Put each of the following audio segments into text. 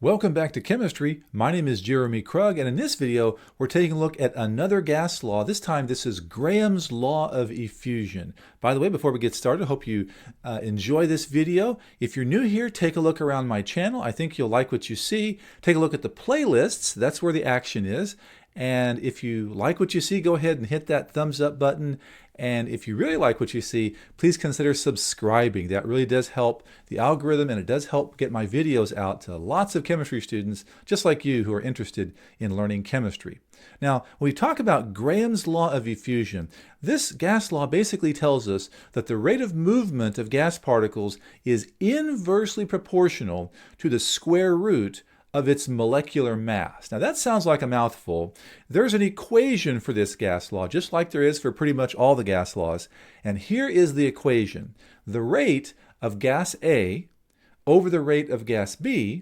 Welcome back to chemistry. My name is Jeremy Krug, and in this video, we're taking a look at another gas law. This time, this is Graham's law of effusion. By the way, before we get started, I hope you enjoy this video. If you're new here, take a look around my channel. I think you'll like what you see. Take a look at the playlists. That's where the action is. And if you like what you see, go ahead and hit that thumbs up button. And if you really like what you see, please consider subscribing. That really does help the algorithm, and it does help get my videos out to lots of chemistry students just like you who are interested in learning chemistry. Now, when we talk about Graham's law of effusion, this gas law basically tells us that the rate of movement of gas particles is inversely proportional to the square root of its molecular mass. Now that sounds like a mouthful. There's an equation for this gas law, just like there is for pretty much all the gas laws. And here is the equation. The rate of gas A over the rate of gas B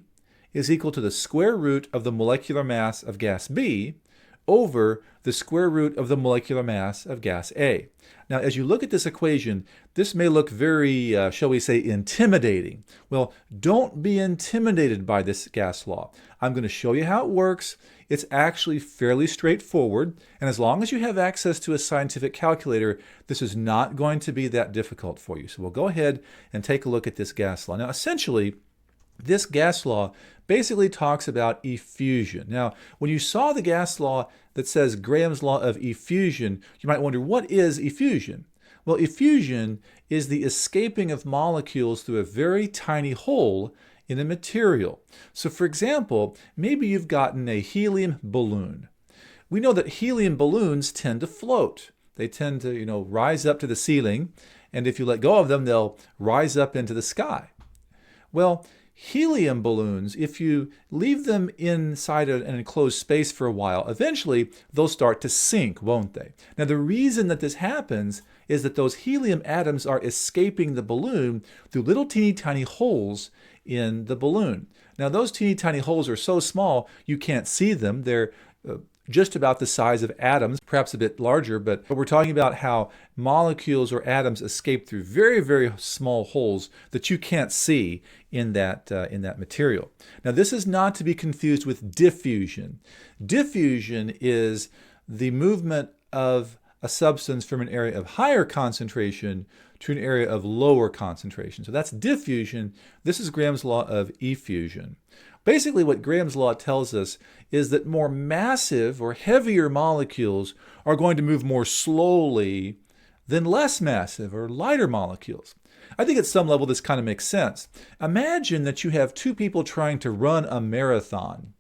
is equal to the square root of the molecular mass of gas B over the square root of the molecular mass of gas A. Now, as you look at this equation, this may look very, shall we say, intimidating. Well, don't be intimidated by this gas law. I'm going to show you how it works. It's actually fairly straightforward, and as long as you have access to a scientific calculator, this is not going to be that difficult for you. So we'll go ahead and take a look at this gas law. Now, essentially, this gas law basically talks about effusion. Now, when you saw the gas law that says Graham's law of effusion, you might wonder, what is effusion? Well, effusion is the escaping of molecules through a very tiny hole in a material. So, for example, maybe you've gotten a helium balloon. We know that helium balloons tend to float. They tend to, rise up to the ceiling, and if you let go of them, they'll rise up into the sky. Well, helium balloons, if you leave them inside an enclosed space for a while, eventually they'll start to sink, won't they? Now, the reason that this happens is that those helium atoms are escaping the balloon through little teeny tiny holes in the balloon. Now, those teeny tiny holes are so small you can't see them. They're just about the size of atoms, perhaps a bit larger, but we're talking about how molecules or atoms escape through very, very small holes that you can't see in that material. Now, this is not to be confused with diffusion. Diffusion is the movement of a substance from an area of higher concentration to an area of lower concentration. So that's diffusion. This is Graham's law of effusion. Basically, what Graham's law tells us is that more massive or heavier molecules are going to move more slowly than less massive or lighter molecules. I think at some level this kind of makes sense. Imagine that you have two people trying to run a marathon.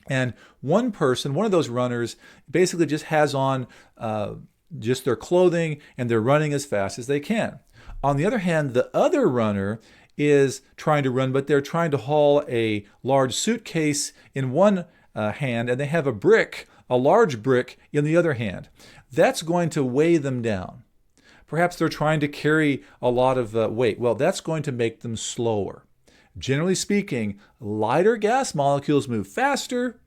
And one person, one of those runners, basically just has on just their clothing and they're running as fast as they can. On the other hand, the other runner is trying to run, but they're trying to haul a large suitcase in one hand, and they have a large brick in the other hand. That's going to weigh them down. Perhaps they're trying to carry a lot of weight. Well, that's going to make them slower. Generally speaking, lighter gas molecules move faster,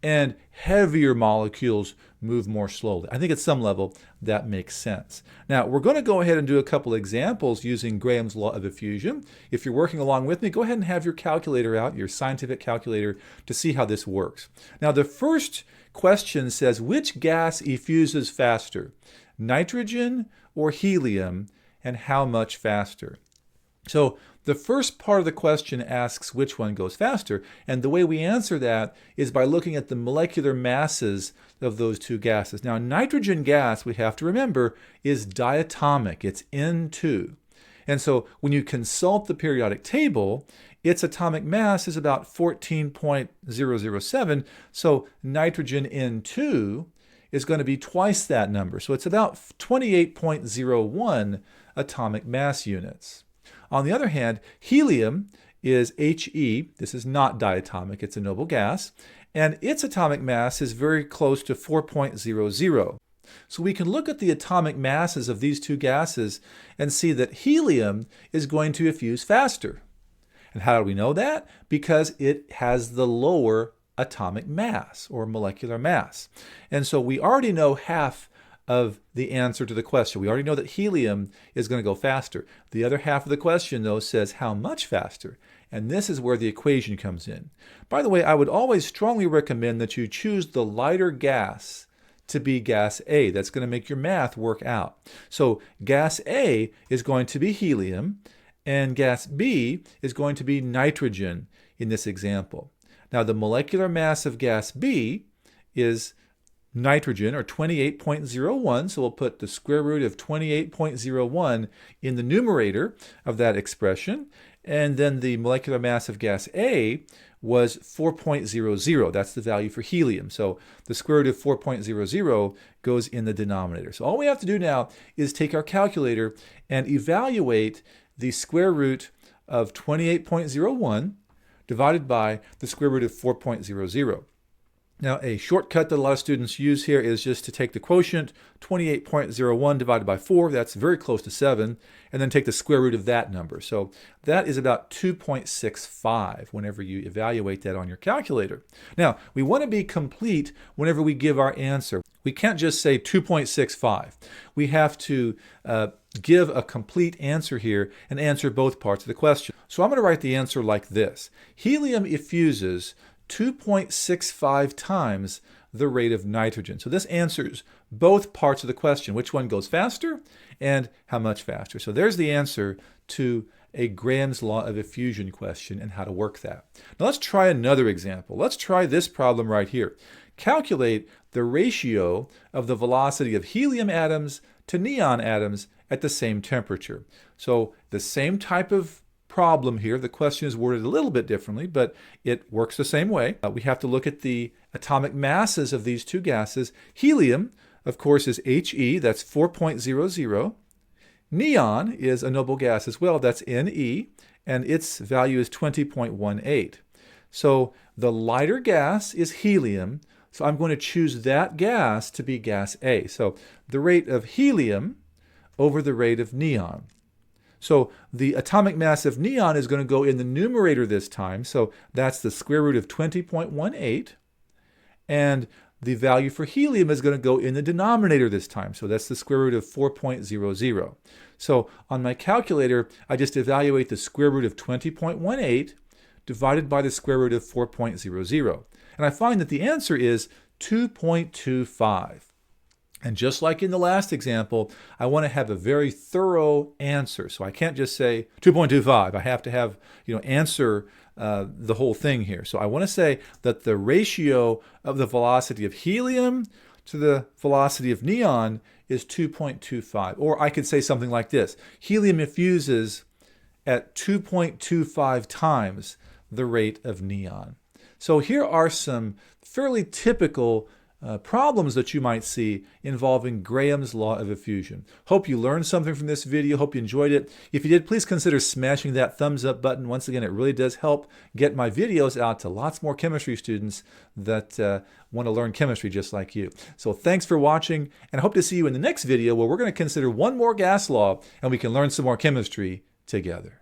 and heavier molecules move more slowly. I think at some level that makes sense. Now, we're going to go ahead and do a couple examples using Graham's law of effusion. If you're working along with me, go ahead and have your calculator out, your scientific calculator, to see how this works. Now, the first question says, which gas effuses faster, nitrogen or helium, and how much faster? So the first part of the question asks which one goes faster, and the way we answer that is by looking at the molecular masses of those two gases. Now, nitrogen gas, we have to remember, is diatomic. It's N2. And so when you consult the periodic table, its atomic mass is about 14.007, so nitrogen N2 is going to be twice that number. So it's about 28.01 atomic mass units. On the other hand, helium is He. This is not diatomic, it's a noble gas, and its atomic mass is very close to 4.00. So we can look at the atomic masses of these two gases and see that helium is going to effuse faster. And how do we know that? Because it has the lower atomic mass or molecular mass. And so we already know half of the answer to the question. We already know that helium is going to go faster. The other half of the question, though, says how much faster. and this is where the equation comes in. By the way, I would always strongly recommend that you choose the lighter gas to be gas A. That's going to make your math work out. So gas A is going to be helium, and gas B is going to be nitrogen in this example. Now the molecular mass of gas B is nitrogen, or 28.01, so we'll put the square root of 28.01 in the numerator of that expression, and then the molecular mass of gas A was 4.00. That's the value for helium. So the square root of 4.00 goes in the denominator. So all we have to do now is take our calculator and evaluate the square root of 28.01 divided by the square root of 4.00. Now, a shortcut that a lot of students use here is just to take the quotient, 28.01 divided by 4, that's very close to 7, and then take the square root of that number. So that is about 2.65 whenever you evaluate that on your calculator. Now, we want to be complete whenever we give our answer. We can't just say 2.65. We have to give a complete answer here and answer both parts of the question. So I'm going to write the answer like this. Helium effuses 2.65 times the rate of nitrogen. So this answers both parts of the question. Which one goes faster and how much faster? So there's the answer to a Graham's law of effusion question and how to work that. Now let's try another example. Let's try this problem right here. Calculate the ratio of the velocity of helium atoms to neon atoms at the same temperature. So the same type of problem here. The question is worded a little bit differently, but it works the same way. We have to look at the atomic masses of these two gases. Helium, of course, is He. That's 4.00. Neon is a noble gas as well. That's Ne, and its value is 20.18. So the lighter gas is helium, so I'm going to choose that gas to be gas A. So the rate of helium over the rate of neon. So the atomic mass of neon is going to go in the numerator this time. So that's the square root of 20.18. And the value for helium is going to go in the denominator this time. So that's the square root of 4.00. So on my calculator, I just evaluate the square root of 20.18 divided by the square root of 4.00. And I find that the answer is 2.25. And just like in the last example, I want to have a very thorough answer. So I can't just say 2.25. I have to have, answer the whole thing here. So I want to say that the ratio of the velocity of helium to the velocity of neon is 2.25. Or I could say something like this. Helium effuses at 2.25 times the rate of neon. So here are some fairly typical problems that you might see involving Graham's law of effusion. Hope you learned something from this video. Hope you enjoyed it. If you did, please consider smashing that thumbs up button. Once again, it really does help get my videos out to lots more chemistry students that want to learn chemistry just like you. So thanks for watching, and I hope to see you in the next video where we're going to consider one more gas law and we can learn some more chemistry together.